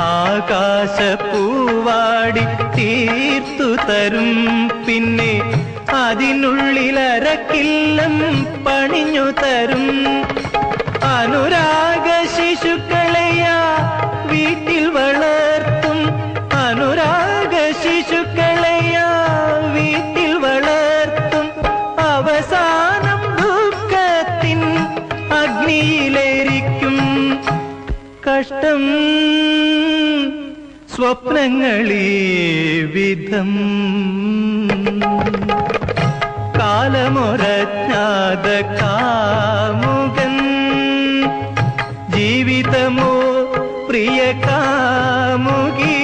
ആകാശപ്പൂവാടി തീർത്തു തരും, പിന്നെ അതിനുള്ളിലരക്കില്ലം പണിഞ്ഞു തരും. അനുരാഗ ശിശുക്കളെയാ വീട്ടിൽ വളർത്തും, അനുരാഗ ശിശുക്കളെയാ വീട്ടിൽ വളർത്തും. അവസാനം ദുഃഖത്തിൻ അഗ്നിയിലേരിക്കും. കഷ്ടം സ്വപ്നങ്ങളീ വിധം, കാലമൊരജ്ഞാത കാമുകൻ, ജീവിതമോ പ്രിയ കാമുകി.